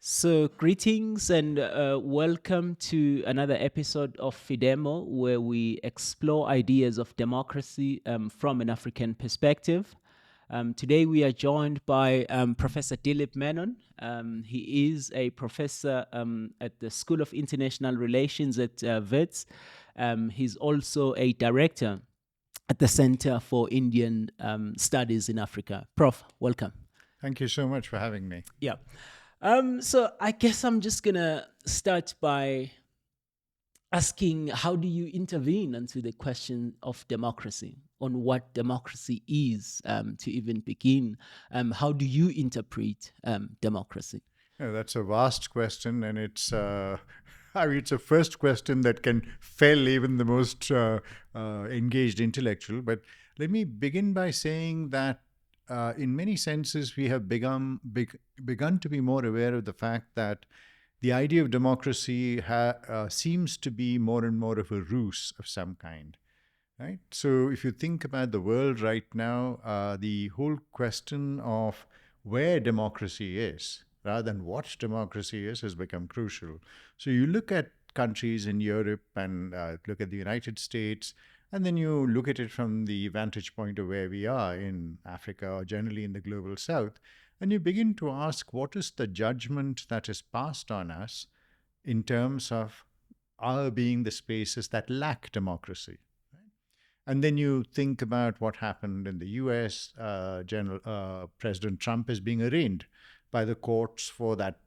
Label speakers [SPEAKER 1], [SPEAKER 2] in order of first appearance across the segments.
[SPEAKER 1] So, greetings and welcome to another episode of Fidemo, where we explore ideas of democracy from an African perspective. Today, we are joined by Professor Dilip Menon. He is a professor at the School of International Relations at WITS. He's also a director at the Center for Indian Studies in Africa. Prof, welcome.
[SPEAKER 2] Thank you so much for having me.
[SPEAKER 1] Yeah. So I guess I'm just gonna start by asking, how do you intervene into the question of democracy, on what democracy is, to even begin? How do you interpret democracy?
[SPEAKER 2] That's a vast question, and it's it's a first question that can fail even the most engaged intellectual. But let me begin by saying that in many senses, we have begun to be more aware of the fact that the idea of democracy seems to be more and more of a ruse of some kind. Right? So if you think about the world right now, the whole question of where democracy is, rather than what democracy is, has become crucial. So you look at countries in Europe and look at the United States, and then you look at it from the vantage point of where we are in Africa or generally in the global south, and you begin to ask, what is the judgment that is passed on us in terms of our being the spaces that lack democracy? And then you think about what happened in the US. President Trump is being arraigned by the courts for that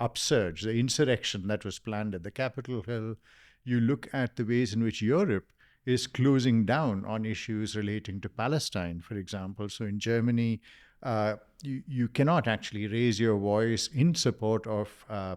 [SPEAKER 2] upsurge, the insurrection that was planned at the Capitol Hill. You look at the ways in which Europe is closing down on issues relating to Palestine, for example. So in Germany, you cannot actually raise your voice in support of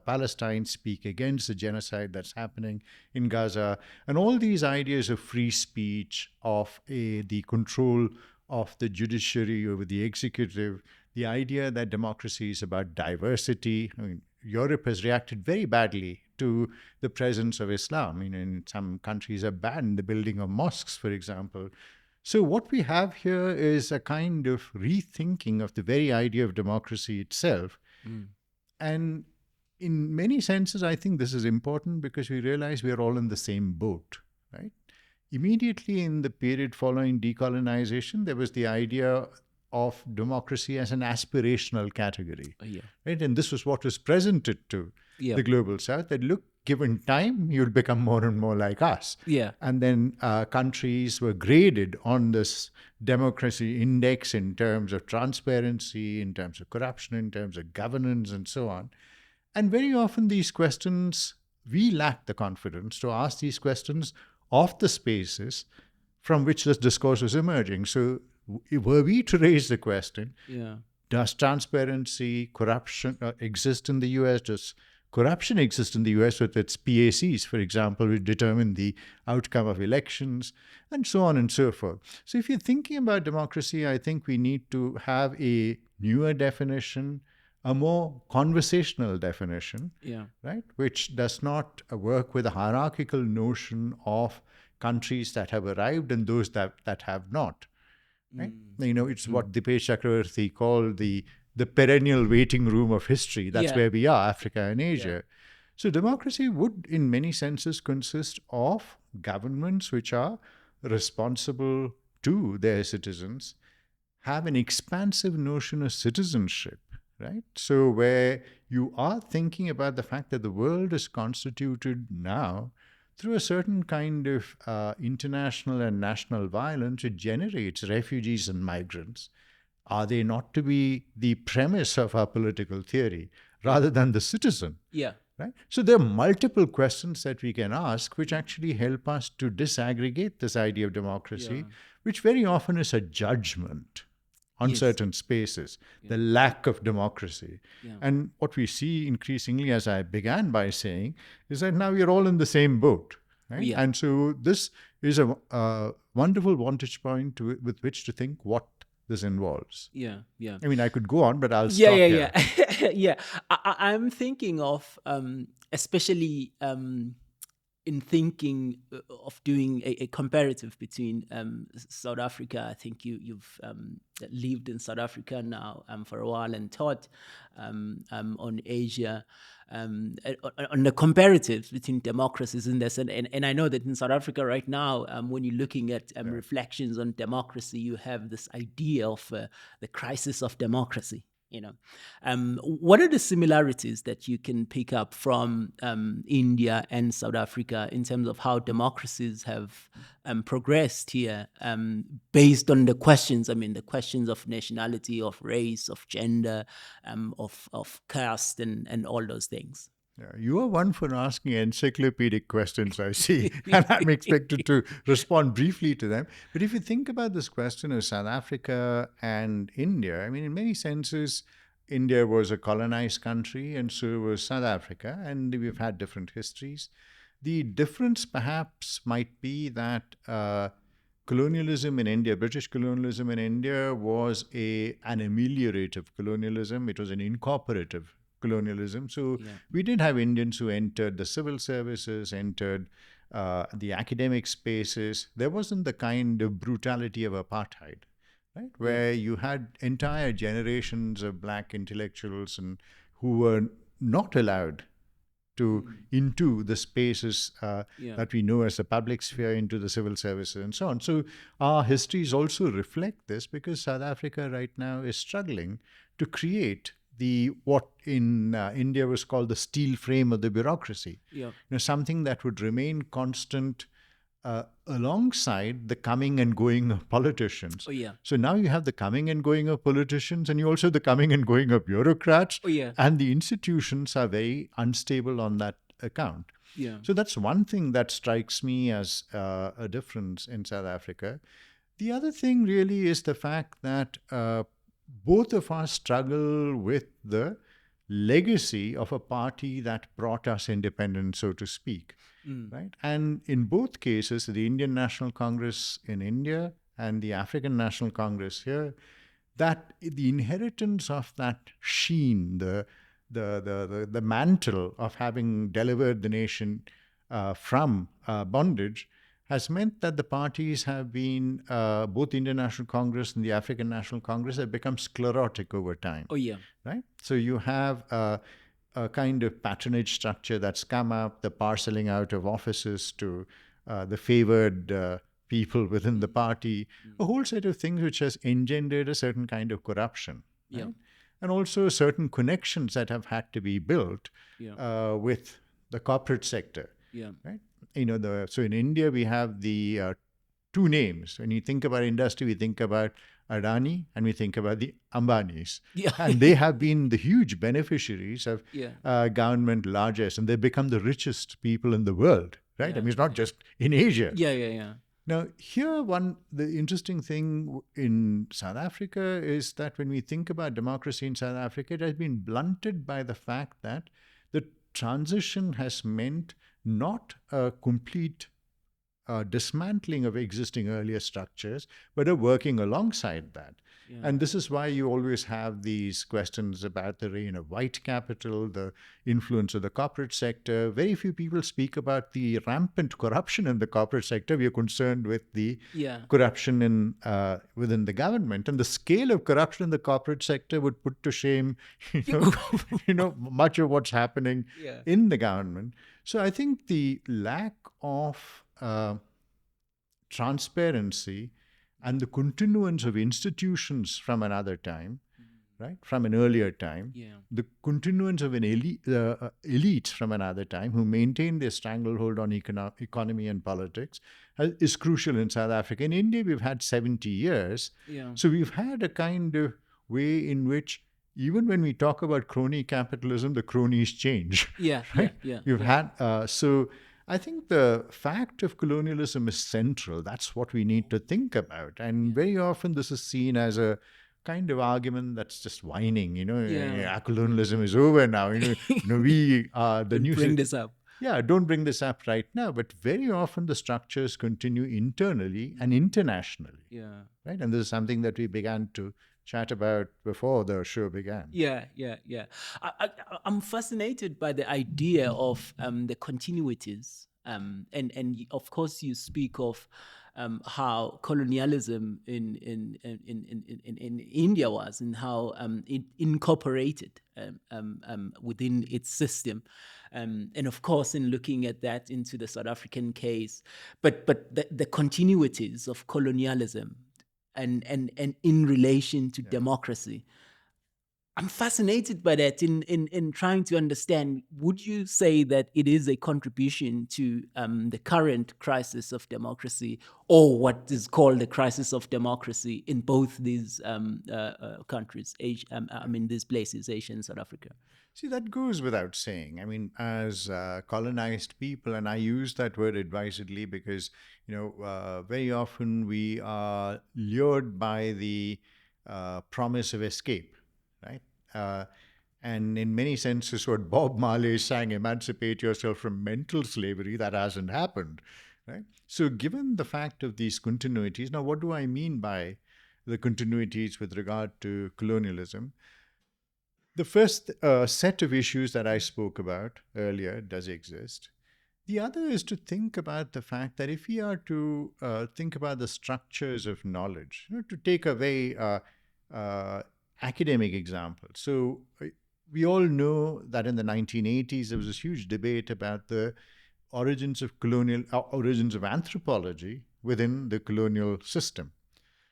[SPEAKER 2] Palestine, speak against the genocide that's happening in Gaza, and all these ideas of free speech, of the control of the judiciary over the executive, the idea that democracy is about diversity. I mean, Europe has reacted very badly to the presence of Islam. I mean, in some countries have banned the building of mosques, for example. So what we have here is a kind of rethinking of the very idea of democracy itself. And in many senses, I think this is important because we realize we are all in the same boat, right? Immediately in the period following decolonization, there was the idea of democracy as an aspirational category, right? And this was what was presented to the global south, that look, given time, you'll become more and more like us. And then countries were graded on this democracy index in terms of transparency, in terms of corruption, in terms of governance, and so on. And very often these questions, we lack the confidence to ask these questions of the spaces from which this discourse was emerging. So were we to raise the question, does transparency, corruption exist in the US? Does corruption exist in the US with its PACs, for example, which determine the outcome of elections, and so on and so forth? So if you're thinking about democracy, I think we need to have a newer definition, a more conversational definition, right? Which does not work with a hierarchical notion of countries that have arrived and those that have not. Right? It's what Dipesh Chakravarti called the perennial waiting room of history. That's where we are, Africa and Asia. So democracy would, in many senses, consist of governments which are responsible to their citizens, have an expansive notion of citizenship, right? So where you are thinking about the fact that the world is constituted now through a certain kind of international and national violence, it generates refugees and migrants. Are they not to be the premise of our political theory rather than the citizen? Right? So there are multiple questions that we can ask which actually help us to disaggregate this idea of democracy, which very often is a judgment on certain spaces, the lack of democracy. And what we see increasingly, as I began by saying, is that now we're all in the same boat. Right? And so this is a wonderful vantage point with which to think what this involves. I mean, I could go on, but I'll stop here.
[SPEAKER 1] I'm thinking of especially in thinking of doing a comparative between South Africa, I think you've lived in South Africa now for a while and taught on Asia, on the comparatives between democracies in this. And I know that in South Africa right now, when you're looking at reflections on democracy, you have this idea of the crisis of democracy. What are the similarities that you can pick up from India and South Africa in terms of how democracies have progressed here, based on the questions? I mean, the questions of nationality, of race, of gender, of caste, and all those things.
[SPEAKER 2] Yeah, you are one for asking encyclopedic questions, I see, and I'm expected to respond briefly to them. But if you think about this question of South Africa and India, I mean, in many senses, India was a colonized country, and so was South Africa, and we've had different histories. The difference perhaps might be that colonialism in India, British colonialism in India, was an ameliorative colonialism. It was an incorporative colonialism. So we did have Indians who entered the civil services, entered the academic spaces. There wasn't the kind of brutality of apartheid, right? Where you had entire generations of black intellectuals and who were not allowed to into the spaces that we know as the public sphere, into the civil services and so on. So our histories also reflect this, because South Africa right now is struggling to create what in India was called the steel frame of the bureaucracy. Something that would remain constant alongside the coming and going of politicians. So now you have the coming and going of politicians, and you also have the coming and going of bureaucrats, and the institutions are very unstable on that account. So that's one thing that strikes me as a difference in South Africa. The other thing really is the fact that both of us struggle with the legacy of a party that brought us independence, so to speak, right? And in both cases, the Indian National Congress in India and the African National Congress here, that the inheritance of that sheen, the mantle of having delivered the nation from bondage, has meant that the parties have been, both the Indian National Congress and the African National Congress, have become sclerotic over time. Right? So you have a kind of patronage structure that's come up, the parceling out of offices to the favored people within the party, a whole set of things which has engendered a certain kind of corruption. Right? And also certain connections that have had to be built with the corporate sector. Right? So in India, we have the two names. When you think about industry, we think about Adani and we think about the Ambanis. And they have been the huge beneficiaries of government largesse, and they've become the richest people in the world, right? I mean, it's not just in Asia. Now, here, the interesting thing in South Africa is that when we think about democracy in South Africa, it has been blunted by the fact that the transition has meant not a complete dismantling of existing earlier structures, but a working alongside that. And this is why you always have these questions about the reign of white capital, the influence of the corporate sector. Very few people speak about the rampant corruption in the corporate sector. We are concerned with the corruption within the government, and the scale of corruption in the corporate sector would put to shame, much of what's happening in the government. So I think the lack of transparency and the continuance of institutions from another time, right, from an earlier time, the continuance of an elite from another time who maintain their stranglehold on economy and politics is crucial in South Africa. In India, we've had 70 years. So we've had a kind of way in which even when we talk about crony capitalism, the cronies change. You've had, so I think the fact of colonialism is central. That's what we need to think about. And very often this is seen as a kind of argument that's just whining, colonialism is over now. We are the new...
[SPEAKER 1] Bring this up.
[SPEAKER 2] Don't bring this up right now. But very often the structures continue internally and internationally. Right? And this is something that we began to chat about before the show began.
[SPEAKER 1] I'm fascinated by the idea of the continuities And of course, you speak of how colonialism in India was, and how it incorporated within its system, and of course, in looking at that into the South African case, but the continuities of colonialism and in relation to democracy. I'm fascinated by that in trying to understand, would you say that it is a contribution to the current crisis of democracy, or what is called the crisis of democracy in both these countries, these places, Asia and South Africa?
[SPEAKER 2] See, that goes without saying. I mean, as colonized people, and I use that word advisedly because, very often we are lured by the promise of escape, right? And in many senses, what Bob Marley sang, emancipate yourself from mental slavery, that hasn't happened, right? So given the fact of these continuities, now what do I mean by the continuities with regard to colonialism? The first set of issues that I spoke about earlier does exist. The other is to think about the fact that if we are to think about the structures of knowledge, to take a very academic example. So we all know that in the 1980s, there was this huge debate about the origins of anthropology within the colonial system.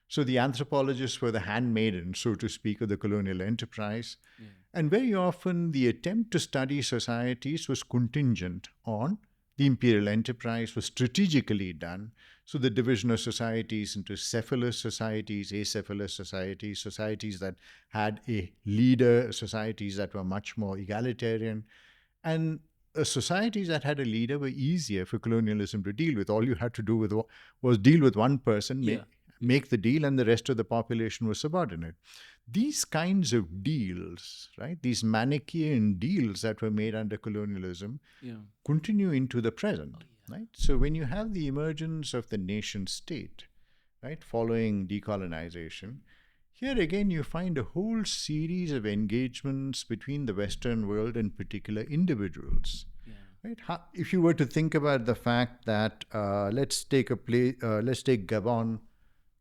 [SPEAKER 2] So the anthropologists were the handmaidens, so to speak, of the colonial enterprise. Yeah. And very often the attempt to study societies was contingent on the imperial enterprise, was strategically done. So the division of societies into cephalous societies, acephalous societies, societies that had a leader, societies that were much more egalitarian. And societies that had a leader were easier for colonialism to deal with. All you had to do was deal with one person, make the deal, and the rest of the population was subordinate. These kinds of deals, right, these Manichaean deals that were made under colonialism continue into the present, right? So when you have the emergence of the nation state, right, following decolonization, here again you find a whole series of engagements between the Western world and particular individuals. Right? If you were to think about the fact that let's take Gabon,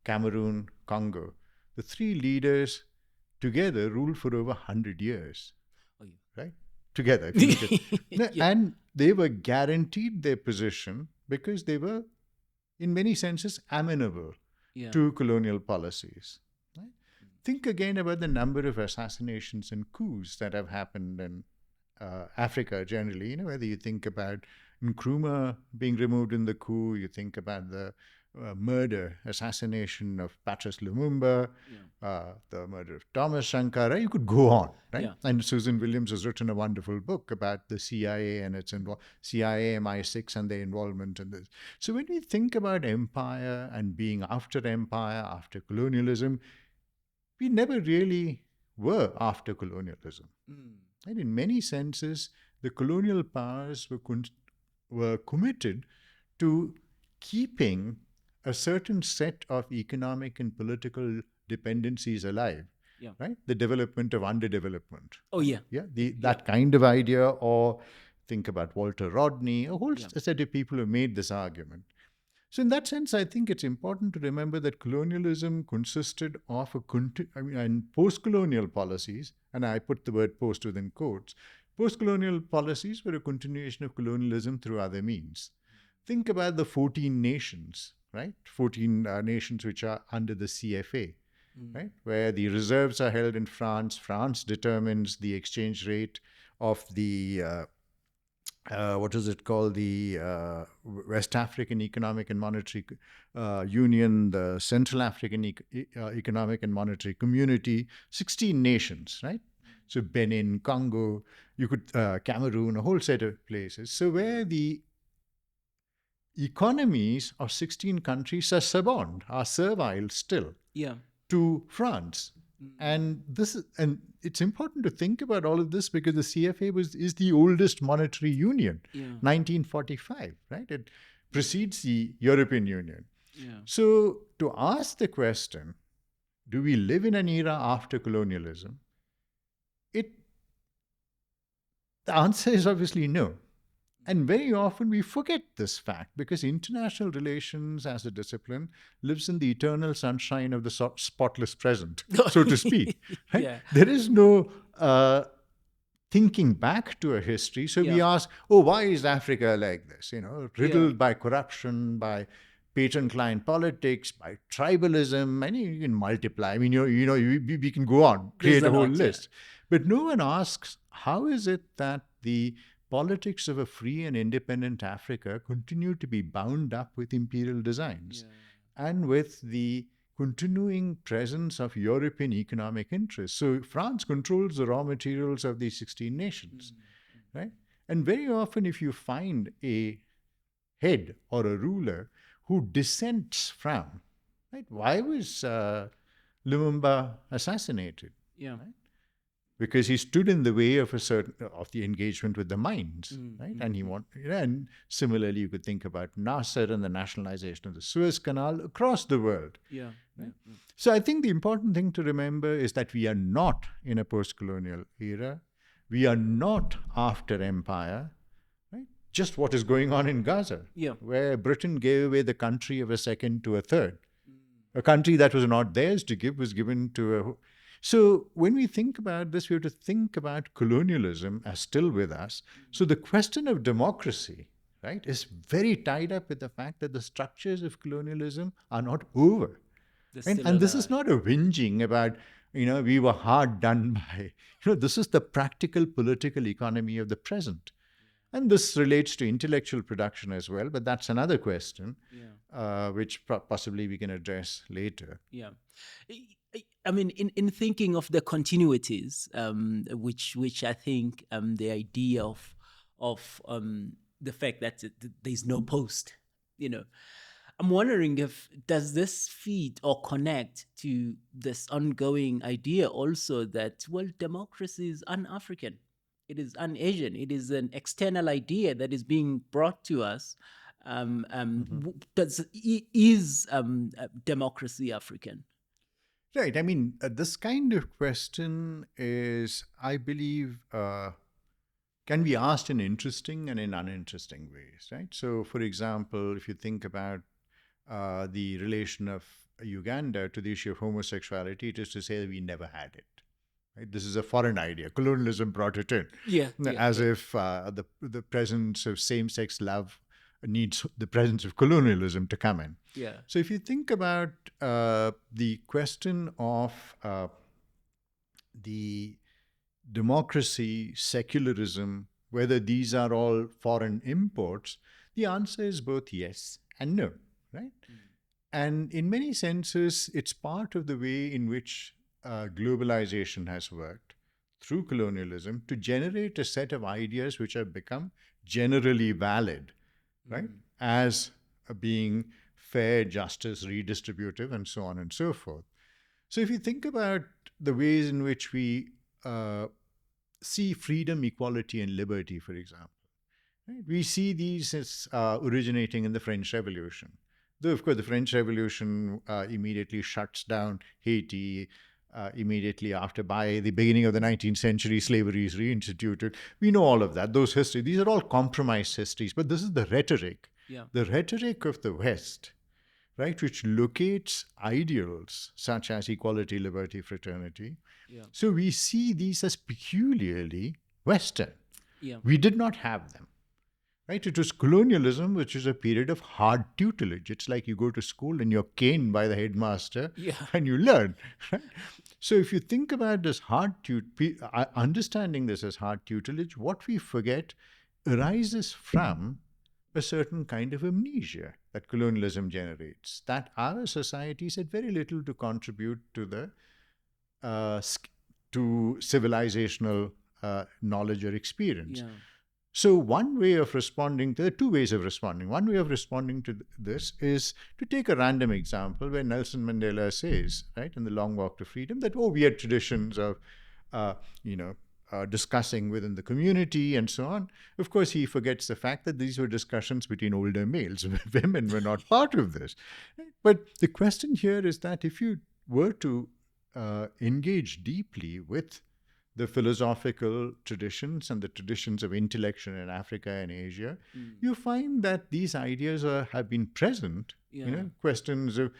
[SPEAKER 2] Cameroon, Congo. The three leaders together ruled for over 100 years, right? Together. If you look at, and they were guaranteed their position because they were, in many senses, amenable to colonial policies. Right? Think again about the number of assassinations and coups that have happened in Africa generally. Whether you think about Nkrumah being removed in the coup, you think about the murder, assassination of Patrice Lumumba, the murder of Thomas Sankara, you could go on, right? And Susan Williams has written a wonderful book about the CIA and its CIA, MI6 and their involvement in this. So when we think about empire and being after empire, after colonialism, we never really were after colonialism. And in many senses, the colonial powers were committed to keeping a certain set of economic and political dependencies alive, right? The development of underdevelopment. That kind of idea, or think about Walter Rodney, a whole set of people who made this argument. So in that sense, I think it's important to remember that colonialism consisted of and post-colonial policies, and I put the word post within quotes, post-colonial policies were a continuation of colonialism through other means. Think about the 14 nations, right? 14 nations which are under the CFA, right? Where the reserves are held in France. France determines the exchange rate of the, the West African Economic and Monetary Union, the Central African Economic and Monetary Community, 16 nations, right? So Benin, Congo, Cameroon, a whole set of places. So where the economies of 16 countries are suborned, are servile still to France. And it's important to think about all of this because the CFA is the oldest monetary union, 1945, right? It precedes the European Union. So to ask the question, do we live in an era after colonialism? The answer is obviously no. And very often we forget this fact because international relations as a discipline lives in the eternal sunshine of the spotless present, so to speak. Right?
[SPEAKER 1] Yeah.
[SPEAKER 2] There is no thinking back to a history. So we ask, oh, why is Africa like this? Riddled by corruption, by patron-client politics, by tribalism, and you can multiply. I mean, we can go on, create a whole list. But no one asks, how is it that the politics of a free and independent Africa continue to be bound up with imperial designs and with the continuing presence of European economic interests? So France controls the raw materials of these 16 nations, right? And very often if you find a head or a ruler who dissents from, right? Why was Lumumba assassinated? Right? Because he stood in the way of the engagement with the mines, right? And and similarly, you could think about Nasser and the nationalization of the Suez Canal across the world. Right? So I think the important thing to remember is that we are not in a post-colonial era. We are not after empire. Right? Just what is going on in Gaza, where Britain gave away the country of a second to a third. A country that was not theirs to give was given to a... So when we think about this, we have to think about colonialism as still with us. So the question of democracy, right, is very tied up with the fact that the structures of colonialism are not over. And this is not a whinging about, we were hard done by. This is the practical political economy of the present. And this relates to intellectual production as well, but that's another question, which possibly we can address later.
[SPEAKER 1] I mean, in thinking of the continuities, which I think the idea of the fact that there's no post, I'm wondering does this feed or connect to this ongoing idea also that, well, democracy is un-African, it is un-Asian, it is an external idea that is being brought to us. Is democracy African?
[SPEAKER 2] Right. I mean, this kind of question is, I believe, can be asked in interesting and in uninteresting ways, right? So, for example, if you think about the relation of Uganda to the issue of homosexuality, it is to say that we never had it. Right? This is a foreign idea. Colonialism brought it in. If the presence of same-sex love needs the presence of colonialism to come in. So if you think about the question of the democracy, secularism, whether these are all foreign imports, the answer is both yes and no, right? And in many senses, it's part of the way in which globalization has worked through colonialism to generate a set of ideas which have become generally valid, right? As being fair, justice, redistributive, and so on and so forth. So if you think about the ways in which we see freedom, equality, and liberty, for example, right? We see these as originating in the French Revolution. Though, of course, the French Revolution immediately shuts down Haiti. Immediately after, by the beginning of the 19th century, slavery is reinstituted. We know all of that, those histories. These are all compromised histories, but this is the rhetoric. The rhetoric of the West, right, which locates ideals such as equality, liberty, fraternity. So we see these as peculiarly Western. We did not have them. Right? It was colonialism, which is a period of hard tutelage. It's like you go to school and you're caned by the headmaster and you learn. Right? So if you think about this understanding this as hard tutelage, what we forget arises from a certain kind of amnesia that colonialism generates, that our societies had very little to contribute to the to civilizational knowledge or experience. So one way of responding, there are two ways of responding. One way of responding to this is to take a random example where Nelson Mandela says, right, in The Long Walk to Freedom, that, we had traditions of, discussing within the community and so on. Of course, he forgets the fact that these were discussions between older males. Women were not part of this. But the question here is that if you were to engage deeply with the philosophical traditions and the traditions of intellection in Africa and Asia, you find that these ideas have been present. Questions of,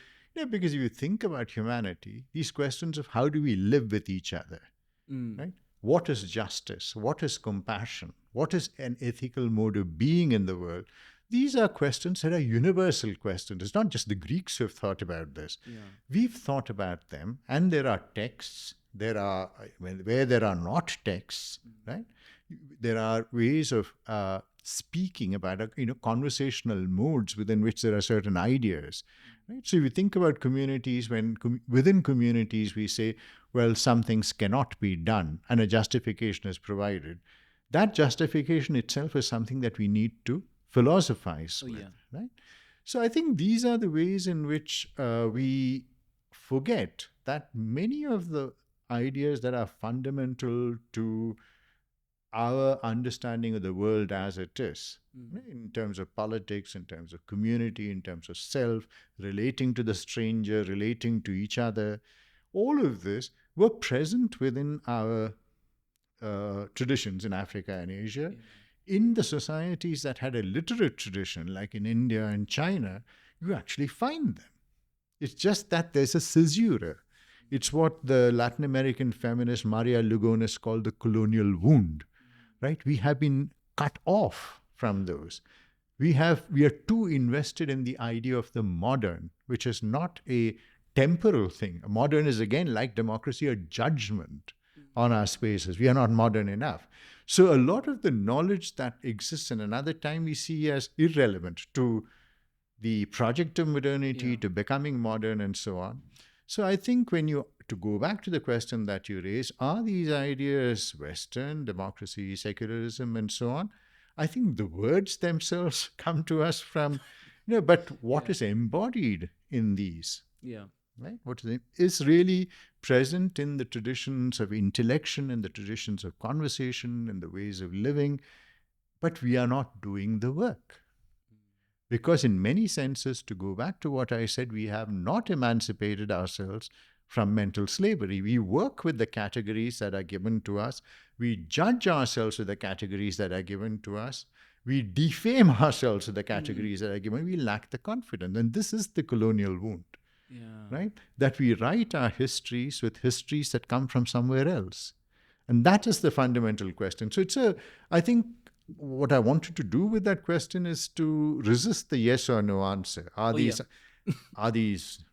[SPEAKER 2] because if you think about humanity, these questions of how do we live with each other, right? What is justice? What is compassion? What is an ethical mode of being in the world? These are questions that are universal questions. It's not just the Greeks who have thought about this. We've thought about them, and there are texts. There are, where there are not texts, right? There are ways of speaking about, conversational modes within which there are certain ideas, right? So if you think about communities, within communities we say, well, some things cannot be done, and a justification is provided. That justification itself is something that we need to philosophize with, right? So I think these are the ways in which we forget that many of the ideas that are fundamental to our understanding of the world as it is, in terms of politics, in terms of community, in terms of self, relating to the stranger, relating to each other, all of this were present within our traditions in Africa and Asia. In the societies that had a literate tradition, like in India and China, you actually find them. It's just that there's a caesura. It's what the Latin American feminist Maria Lugones called the colonial wound, right? We have been cut off from those. We are too invested in the idea of the modern, which is not a temporal thing. Modern is, again, like democracy, a judgment on our spaces. We are not modern enough. So a lot of the knowledge that exists in another time we see as irrelevant to the project of modernity, to becoming modern, and so on. So I think to go back to the question that you raised, are these ideas Western, democracy, secularism, and so on? I think the words themselves come to us from, but what is embodied in these? Right? What is really present in the traditions of intellection and the traditions of conversation and the ways of living, but we are not doing the work. Because in many senses, to go back to what I said, we have not emancipated ourselves from mental slavery. We work with the categories that are given to us. We judge ourselves with the categories that are given to us. We defame ourselves with the categories that are given. We lack the confidence. And this is the colonial wound. Right? That we write our histories with histories that come from somewhere else. And that is the fundamental question. So I think what I wanted to do with that question is to resist the yes or no answer. Are these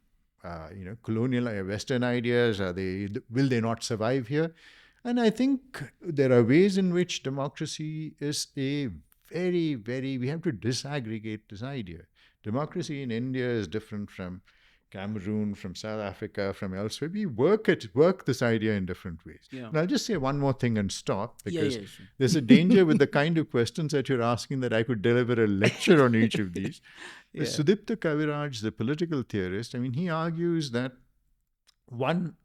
[SPEAKER 2] colonial Western ideas? Will they not survive here? And I think there are ways in which democracy is a very, very, we have to disaggregate this idea. Democracy in India is different from Cameroon, from South Africa, from elsewhere. We work this idea in different ways. And I'll just say one more thing and stop, because there's a danger with the kind of questions that you're asking that I could deliver a lecture on each of these. Sudipta Kaviraj, the political theorist, he argues that one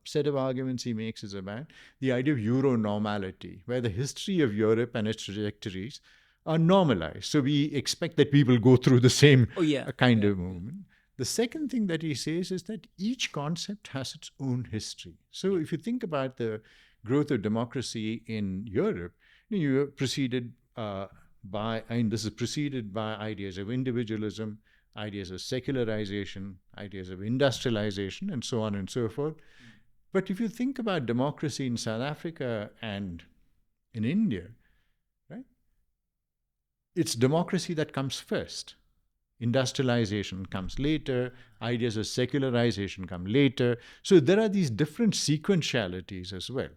[SPEAKER 2] set of arguments he makes is about the idea of Euronormality, where the history of Europe and its trajectories are normalized. So we expect that people go through the same kind of movement. The second thing that he says is that each concept has its own history. So if you think about the growth of democracy in Europe, you are preceded this is preceded by ideas of individualism, ideas of secularization, ideas of industrialization, and so on and so forth. But if you think about democracy in South Africa and in India, right, it's democracy that comes first. Industrialization comes later, ideas of secularization come later. So there are these different sequentialities as well,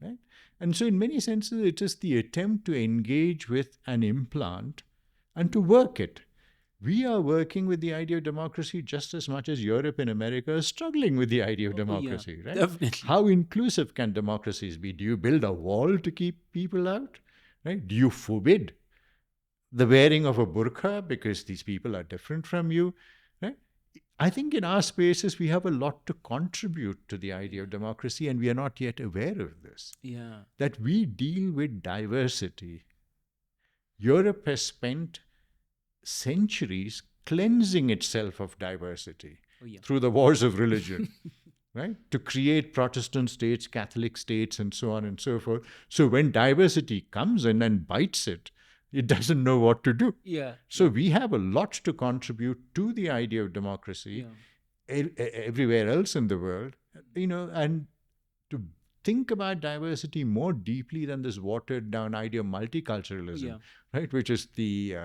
[SPEAKER 2] right? And so in many senses, it is the attempt to engage with an implant and to work it. We are working with the idea of democracy just as much as Europe and America are struggling with the idea of democracy, right?
[SPEAKER 1] Definitely.
[SPEAKER 2] How inclusive can democracies be? Do you build a wall to keep people out, right? Do you forbid the wearing of a burqa because these people are different from you, right? I think in our spaces, we have a lot to contribute to the idea of democracy, and we are not yet aware of this. That we deal with diversity. Europe has spent centuries cleansing itself of diversity through the wars of religion, right? To create Protestant states, Catholic states, and so on and so forth. So when diversity comes in and bites it, it doesn't know what to do.
[SPEAKER 1] Yeah.
[SPEAKER 2] So we have a lot to contribute to the idea of democracy everywhere else in the world, and to think about diversity more deeply than this watered down idea of multiculturalism, right? Which is the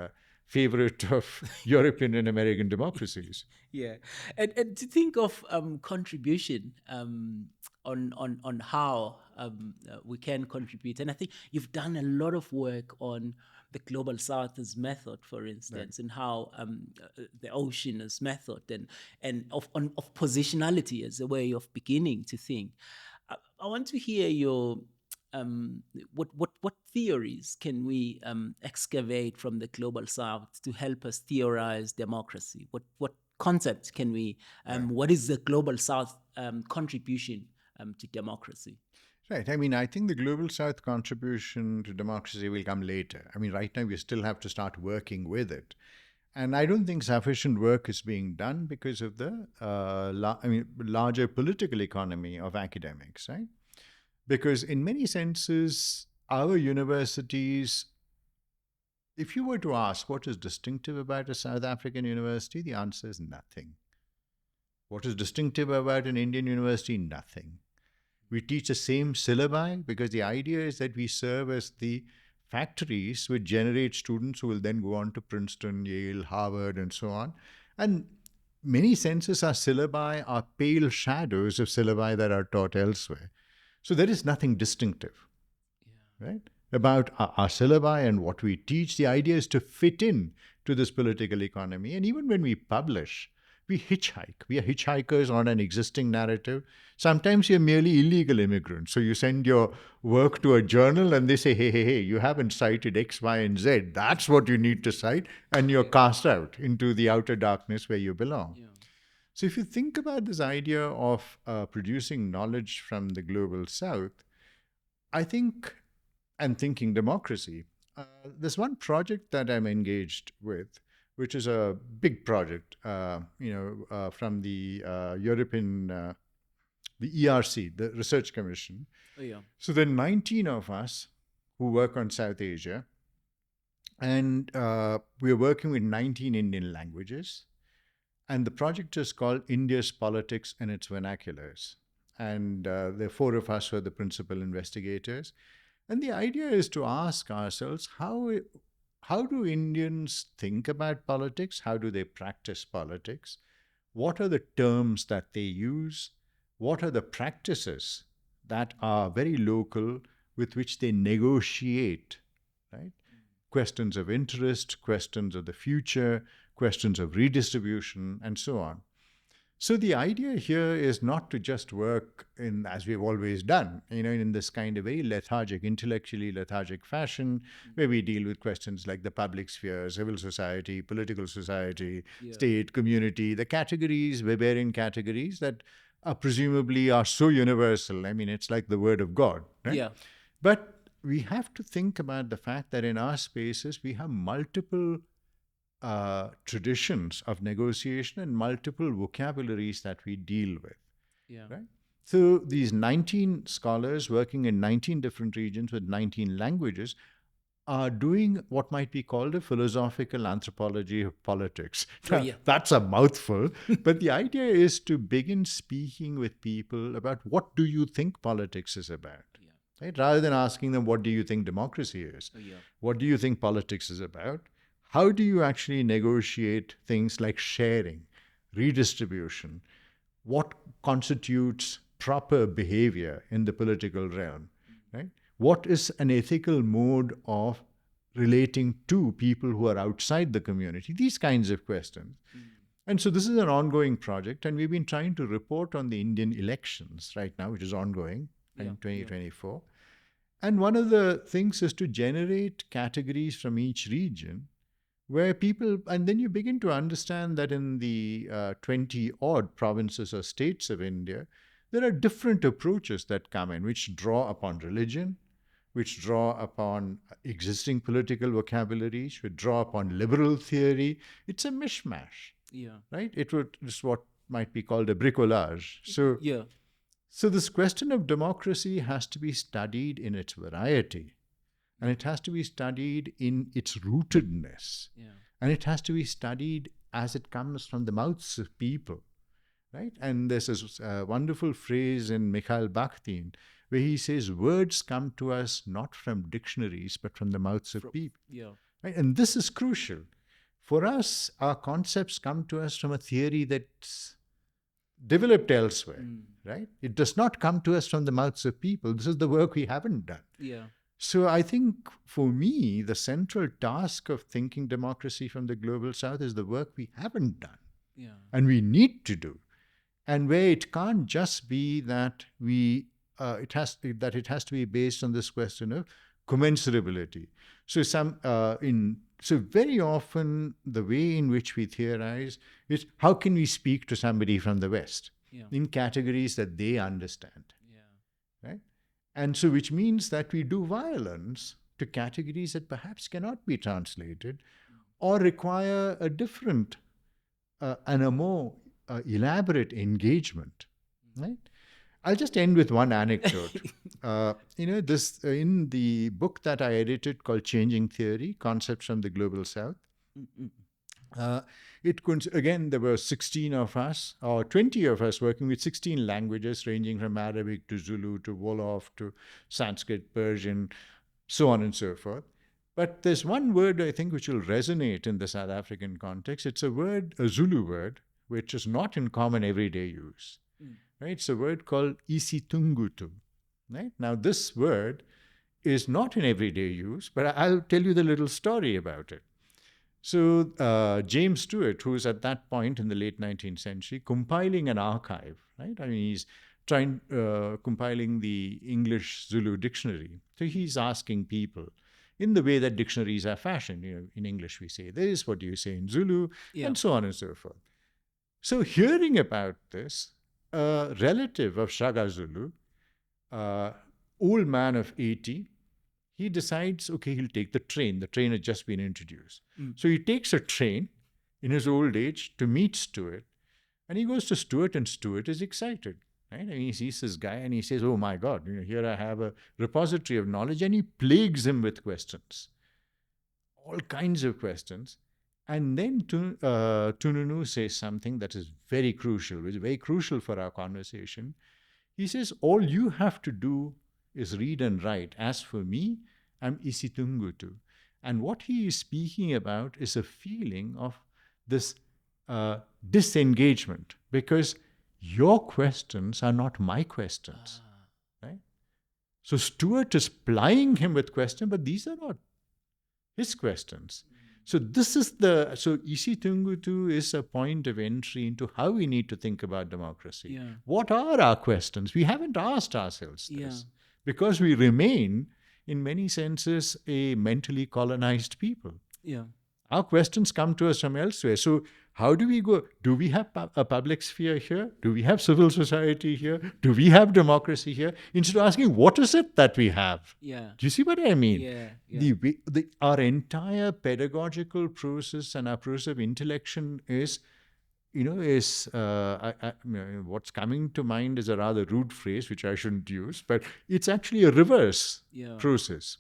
[SPEAKER 2] favorite of European and American democracies.
[SPEAKER 1] Yeah, and to think of contribution on how we can contribute, and I think you've done a lot of work on the Global South's method, for instance, and how the Ocean's method, and of positionality as a way of beginning to think. I want to hear your what theories can we excavate from the Global South to help us theorize democracy? What concepts can we? What is the Global South contribution to democracy?
[SPEAKER 2] Right. I mean, I think the Global South contribution to democracy will come later. I mean, right now we still have to start working with it. And I don't think sufficient work is being done because of the larger political economy of academics, right? Because in many senses, our universities, if you were to ask what is distinctive about a South African university, the answer is nothing. What is distinctive about an Indian university? Nothing. We teach the same syllabi because the idea is that we serve as the factories which generate students who will then go on to Princeton, Yale, Harvard, and so on. And many senses our syllabi are pale shadows of syllabi that are taught elsewhere. So there is nothing distinctive, right, about our syllabi and what we teach. The idea is to fit in to this political economy. And even when we publish, we hitchhike. We are hitchhikers on an existing narrative. Sometimes you're merely illegal immigrants. So you send your work to a journal and they say, hey, you haven't cited X, Y, and Z. That's what you need to cite. And you're cast out into the outer darkness where you belong. Yeah. So if you think about this idea of producing knowledge from the Global South, I think, and thinking democracy, there's one project that I'm engaged with, which is a big project, from the European, the ERC, the Research Commission. Oh, yeah. So there are 19 of us who work on South Asia, and we're working with 19 Indian languages. And the project is called India's Politics and Its Vernaculars. And there are 4 of us who are the principal investigators. And the idea is to ask ourselves, how do Indians think about politics? How do they practice politics? What are the terms that they use? What are the practices that are very local with which they negotiate, right? Questions of interest, questions of the future, questions of redistribution, and so on. So the idea here is not to just work in, as we've always done, in this kind of very lethargic, intellectually lethargic fashion, where we deal with questions like the public sphere, civil society, political society, state, community, the categories, Weberian categories that are presumably are so universal. I mean, it's like the word of God. Right? Yeah. But we have to think about the fact that in our spaces, we have multiple traditions of negotiation and multiple vocabularies that we deal with. Yeah. Right? So these 19 scholars working in 19 different regions with 19 languages are doing what might be called a philosophical anthropology of politics. That's a mouthful, but the idea is to begin speaking with people about what do you think politics is about? Right? Rather than asking them, what do you think democracy is? What do you think politics is about? How do you actually negotiate things like sharing, redistribution? What constitutes proper behavior in the political realm? Right? What is an ethical mode of relating to people who are outside the community? These kinds of questions. And so this is an ongoing project, and we've been trying to report on the Indian elections right now, which is ongoing in 2024. And one of the things is to generate categories from each region where people, and then you begin to understand that in the 20 odd provinces or states of India, there are different approaches that come in, which draw upon religion, which draw upon existing political vocabularies, which draw upon liberal theory. It's a mishmash, right? It's what might be called a bricolage. So So this question of democracy has to be studied in its variety, and it has to be studied in its rootedness, and it has to be studied as it comes from the mouths of people, right? And there's this wonderful phrase in Mikhail Bakhtin where he says, words come to us not from dictionaries, but from the mouths of people. Right? And this is crucial. For us, our concepts come to us from a theory that's developed elsewhere, right? It does not come to us from the mouths of people. This is the work we haven't done. So I think for me, the central task of thinking democracy from the global south is the work we haven't done and we need to do. And where it can't just be that it has to be based on this question of commensurability. So very often the way in which we theorize is how can we speak to somebody from the West in categories that they understand, right? And so which means that we do violence to categories that perhaps cannot be translated or require a different and a more elaborate engagement, right? I'll just end with one anecdote. In the book that I edited called Changing Theory, Concepts from the Global South, again, there were 16 of us, or 20 of us working with 16 languages, ranging from Arabic to Zulu to Wolof to Sanskrit, Persian, so on and so forth. But there's one word, I think, which will resonate in the South African context. It's a Zulu word, which is not in common everyday use. Right? It's a word called isitungutu. Right? Now, this word is not in everyday use, but I'll tell you the little story about it. So James Stewart, who's at that point in the late 19th century, compiling an archive, right? I mean, he's compiling the English Zulu dictionary. So he's asking people in the way that dictionaries are fashioned. In English we say this, what do you say in Zulu, and so on and so forth. So hearing about this, a relative of Shaka Zulu, old man of 80, he decides, okay, he'll take the train. The train had just been introduced. So he takes a train in his old age to meet Stewart, and he goes to Stewart, and Stewart is excited. Right? And he sees this guy, and he says, oh my God, here I have a repository of knowledge, and he plagues him with questions, all kinds of questions. And then Tununu says something that is very crucial, which is very crucial for our conversation. He says, all you have to do is read and write. As for me, I'm isitungutu. And what he is speaking about is a feeling of this disengagement, because your questions are not my questions. Right? So Stewart is plying him with questions, but these are not his questions. So isitungutu is a point of entry into how we need to think about democracy. What are our questions? We haven't asked ourselves this because we remain, in many senses, a mentally colonized people. Our questions come to us from elsewhere. So how do we go? Do we have a public sphere here? Do we have civil society here? Do we have democracy here? Instead of asking, what is it that we have? Do you see what I mean? Our entire pedagogical process and our process of intellection is, what's coming to mind is a rather rude phrase, which I shouldn't use, but it's actually a reverse process.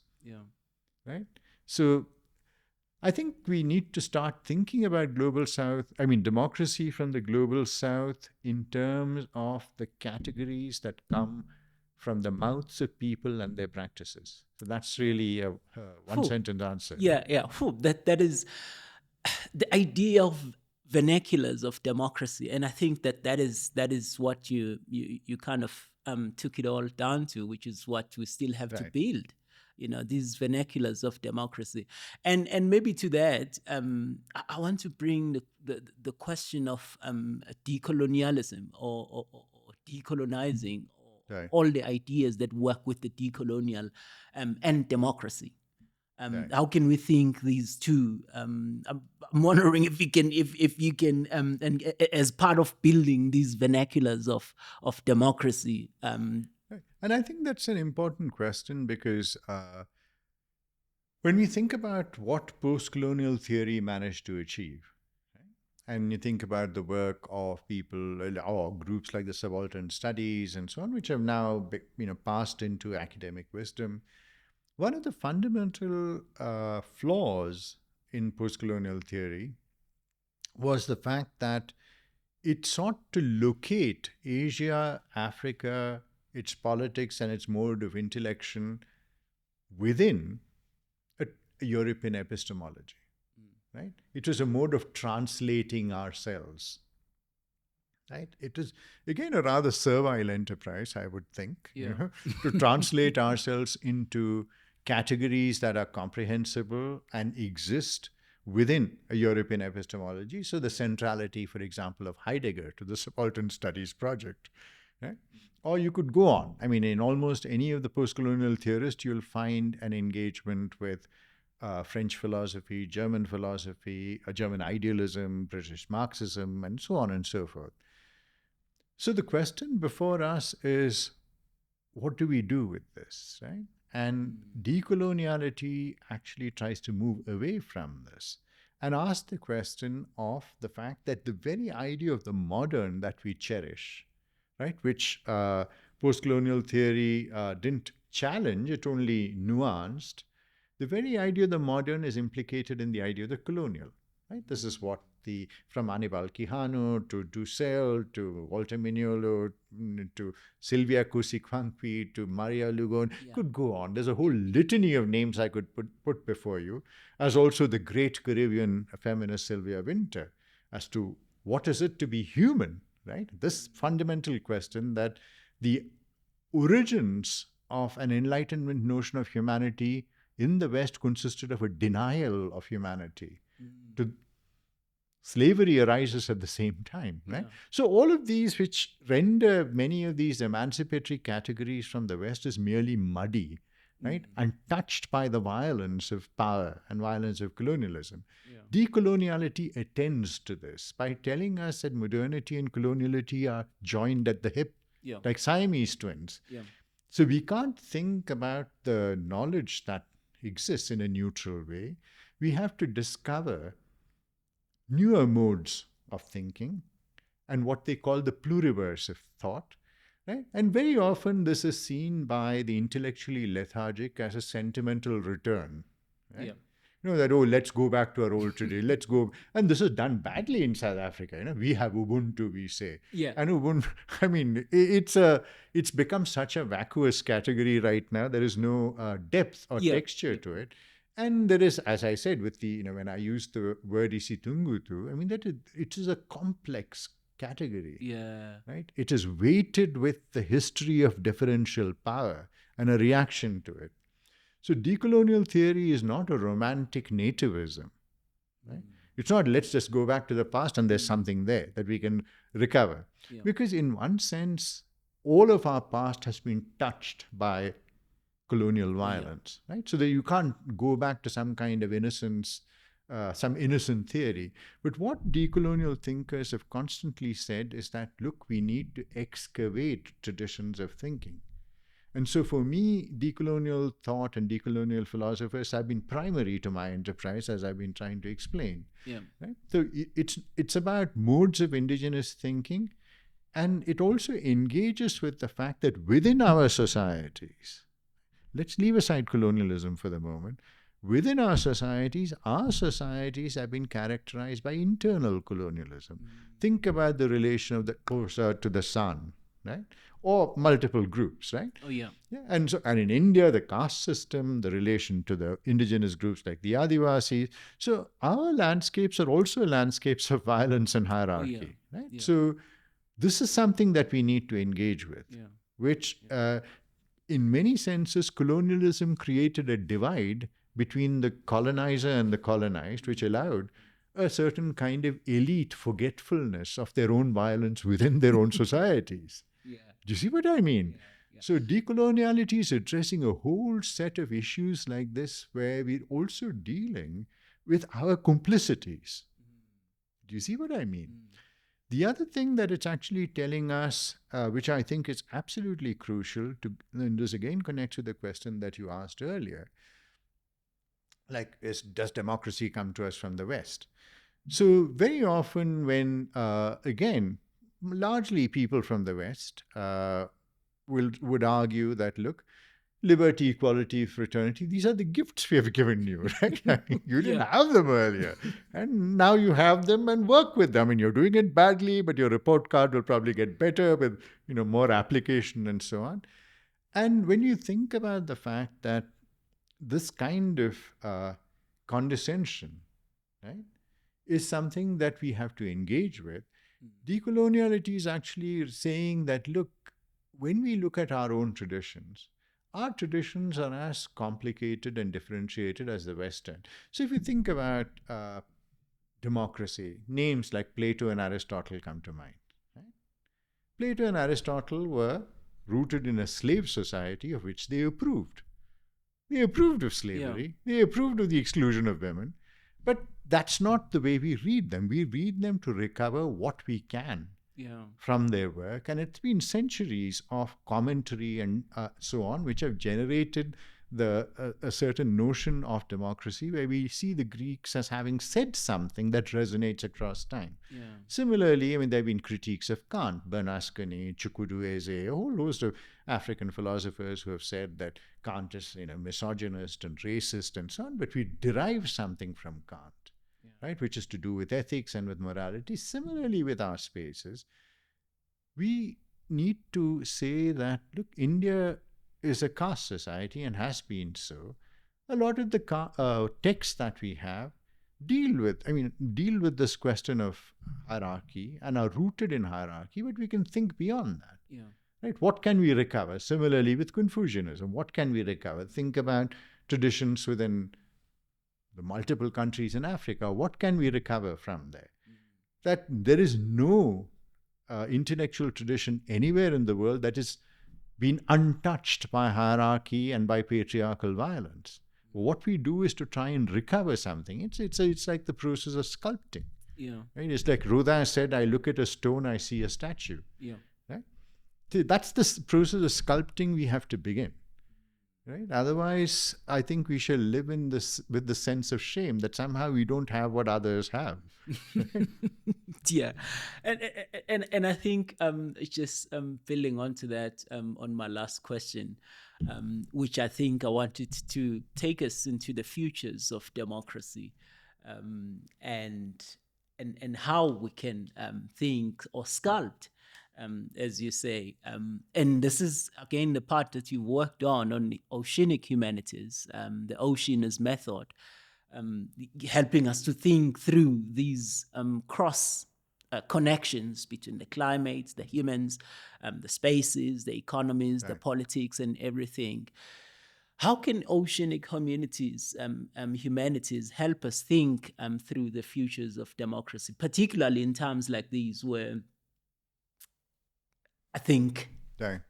[SPEAKER 2] Right? So I think we need to start thinking about democracy from the global south in terms of the categories that come from the mouths of people and their practices. So that's really a one-sentence answer.
[SPEAKER 1] That is the idea of vernaculars of democracy, and I think that is what you kind of took it all down to, which is what we still have to build. These vernaculars of democracy. And maybe to that, I want to bring the question of decolonialism or decolonizing, or all the ideas that work with the decolonial and democracy. How can we think these two? I'm wondering if you can, and as part of building these vernaculars of democracy.
[SPEAKER 2] And I think that's an important question because when we think about what post-colonial theory managed to achieve, And you think about the work of people or groups like the Subaltern Studies and so on, which have now passed into academic wisdom. One of the fundamental flaws in postcolonial theory was the fact that it sought to locate Asia, Africa, its politics and its mode of intellection within a European epistemology. Right? It was a mode of translating ourselves. Right? It is, again, a rather servile enterprise, I would think, to translate ourselves into categories that are comprehensible and exist within a European epistemology. So the centrality, for example, of Heidegger to the Subaltern Studies project. Right? Or you could go on. I mean, in almost any of the postcolonial theorists, you'll find an engagement with French philosophy, German idealism, British Marxism, and so on and so forth. So the question before us is, what do we do with this, right? And decoloniality actually tries to move away from this and ask the question of the fact that the very idea of the modern that we cherish, right, which postcolonial theory didn't challenge, it only nuanced. The very idea of the modern is implicated in the idea of the colonial, right? This is what from Anibal Quijano to Dussel to Walter Mignolo to Silvia Cusiquanqui to Maria Lugon, could go on. There's a whole litany of names I could put before you, as also the great Caribbean feminist Sylvia Wynter, as to what is it to be human, right? This fundamental question that the origins of an Enlightenment notion of humanity in the West consisted of a denial of humanity. Slavery arises at the same time, right? So all of these, which render many of these emancipatory categories from the West as merely muddy, right? Untouched by the violence of power and violence of colonialism. Decoloniality attends to this by telling us that modernity and coloniality are joined at the hip, like Siamese twins. So we can't think about the knowledge that exists in a neutral way. We have to discover newer modes of thinking and what they call the pluriverse of thought. Right? And very often this is seen by the intellectually lethargic as a sentimental return. Right? That, let's go back to our old tradition, let's go. And this is done badly in South Africa. We have Ubuntu, we say. And Ubuntu, I mean, it's become such a vacuous category right now. There is no depth or texture to it. And there is, as I said, with when I use the word isitungutu, I mean, it is a complex category. Right? It is weighted with the history of differential power and a reaction to it. So decolonial theory is not a romantic nativism. Right? It's not, let's just go back to the past and there's something there that we can recover. Because in one sense, all of our past has been touched by colonial violence, right? So that you can't go back to some kind of innocence, some innocent theory. But what decolonial thinkers have constantly said is that, look, we need to excavate traditions of thinking. And so for me, decolonial thought and decolonial philosophers have been primary to my enterprise, as I've been trying to explain. Right? So it's about modes of indigenous thinking, and it also engages with the fact that within our societies, let's leave aside colonialism for the moment. Within our societies have been characterized by internal colonialism. Think about the relation of the Xhosa to the sun, right? Or multiple groups, right? And in India, the caste system, the relation to the indigenous groups like the Adivasis. So our landscapes are also landscapes of violence and hierarchy, right? So this is something that we need to engage with, which in many senses, colonialism created a divide between the colonizer and the colonized, which allowed a certain kind of elite forgetfulness of their own violence within their own societies. Do you see what I mean? So decoloniality is addressing a whole set of issues like this, where we're also dealing with our complicities. Do you see what I mean? The other thing that it's actually telling us, which I think is absolutely crucial, and this again connects with the question that you asked earlier, like, does democracy come to us from the West? So very often when, again, largely people from the West would argue that, look, liberty, equality, fraternity, these are the gifts we have given you, right? I mean, you didn't
[SPEAKER 1] Yeah.
[SPEAKER 2] have them earlier. And now you have them and work with them. And you're doing it badly, but your report card will probably get better with, more application and so on. And when you think about the fact that this kind of condescension, right, is something that we have to engage with, decoloniality is actually saying that, look, when we look at our own traditions, our traditions are as complicated and differentiated as the Western. So if you think about democracy, names like Plato and Aristotle come to mind. Right? Plato and Aristotle were rooted in a slave society of which they approved. They approved of
[SPEAKER 1] Yeah.
[SPEAKER 2] slavery. They approved of the exclusion of women. But that's not the way we read them. We read them to recover what we can
[SPEAKER 1] Yeah.
[SPEAKER 2] from their work. And it's been centuries of commentary and so on, which have generated a certain notion of democracy where we see the Greeks as having said something that resonates across time.
[SPEAKER 1] Yeah.
[SPEAKER 2] Similarly, I mean, there have been critiques of Kant, Bernasconi, Chukwudueze, a whole host of African philosophers who have said that Kant is, misogynist and racist and so on, but we derive something from Kant, right, which is to do with ethics and with morality. Similarly, with our spaces, we need to say that, look, India is a caste society and has been so. A lot of the texts that we have deal with this question of hierarchy and are rooted in hierarchy, but we can think beyond that.
[SPEAKER 1] Yeah.
[SPEAKER 2] Right? What can we recover? Similarly, with Confucianism, what can we recover? Think about traditions within the multiple countries in Africa. What can we recover from there? That there is no intellectual tradition anywhere in the world that has been untouched by hierarchy and by patriarchal violence. What we do is to try and recover something. It's like the process of sculpting.
[SPEAKER 1] Yeah.
[SPEAKER 2] Right? It's like Rodin said, I look at a stone, I see a statue.
[SPEAKER 1] Yeah.
[SPEAKER 2] Right? That's the process of sculpting we have to begin. Right? Otherwise, I think we shall live in this with the sense of shame that somehow we don't have what others have.
[SPEAKER 1] Yeah, and I think just building onto that on my last question, which I think I wanted to take us into the futures of democracy, and how we can think or sculpt, as you say, and this is again the part that you worked on the oceanic humanities, the oceanist method. Helping us to think through these cross connections between the climates, the humans, the spaces, the economies, the politics, and everything. How can oceanic communities, humanities, help us think through the futures of democracy, particularly in times like these where I think...
[SPEAKER 2] Right.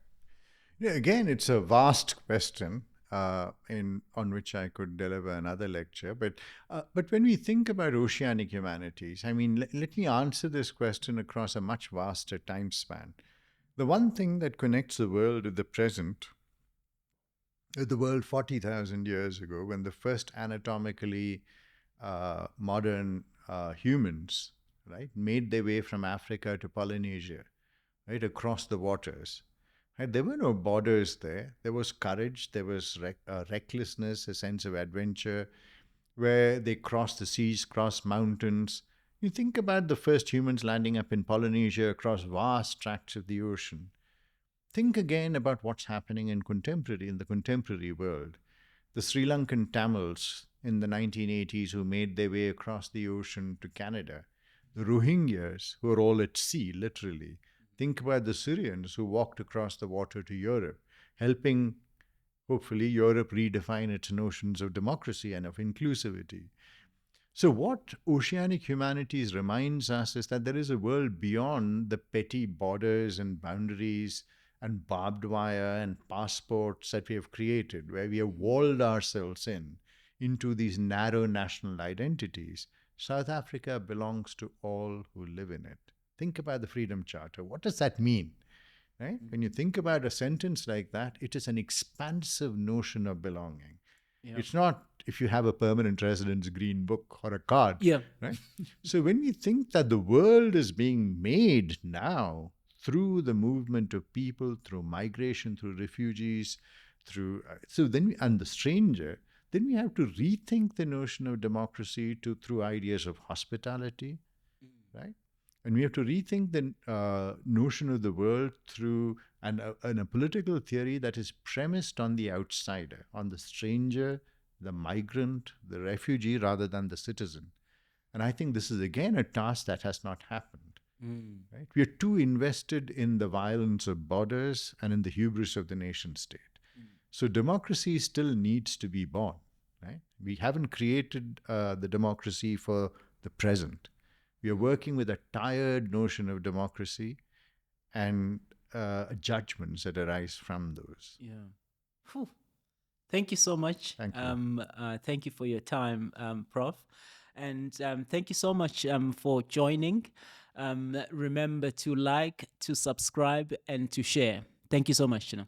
[SPEAKER 2] Yeah, again, it's a vast question on which I could deliver another lecture. But when we think about oceanic humanities, I mean, let me answer this question across a much vaster time span. The one thing that connects the world with the present, the world 40,000 years ago, when the first anatomically modern humans, right, made their way from Africa to Polynesia, right, across the waters. Right? There were no borders there. There was courage, there was recklessness, a sense of adventure, where they crossed the seas, crossed mountains. You think about the first humans landing up in Polynesia across vast tracts of the ocean. Think again about what's happening in the contemporary world. The Sri Lankan Tamils in the 1980s who made their way across the ocean to Canada. The Rohingyas who are all at sea, literally. Think about the Syrians who walked across the water to Europe, helping, hopefully, Europe redefine its notions of democracy and of inclusivity. So what oceanic humanities reminds us is that there is a world beyond the petty borders and boundaries and barbed wire and passports that we have created, where we have walled ourselves into these narrow national identities. South Africa belongs to all who live in it. Think about the Freedom Charter. What does that mean? Right? When you think about a sentence like that, it is an expansive notion of belonging. Yeah. It's not if you have a permanent residence green book or a card,
[SPEAKER 1] Yeah.
[SPEAKER 2] right? So when we think that the world is being made now through the movement of people, through migration, through refugees, through and the stranger, then we have to rethink the notion of democracy through ideas of hospitality, right? And we have to rethink the notion of the world through a political theory that is premised on the outsider, on the stranger, the migrant, the refugee, rather than the citizen. And I think this is again a task that has not happened. Right? We are too invested in the violence of borders and in the hubris of the nation state. So democracy still needs to be born. Right? We haven't created the democracy for the present. We are working with a tired notion of democracy and judgments that arise from those.
[SPEAKER 1] Yeah. Whew. Thank you so much.
[SPEAKER 2] Thank you.
[SPEAKER 1] Thank you for your time, Prof. And thank you so much for joining. Remember to like, to subscribe, and to share. Thank you so much, Chino.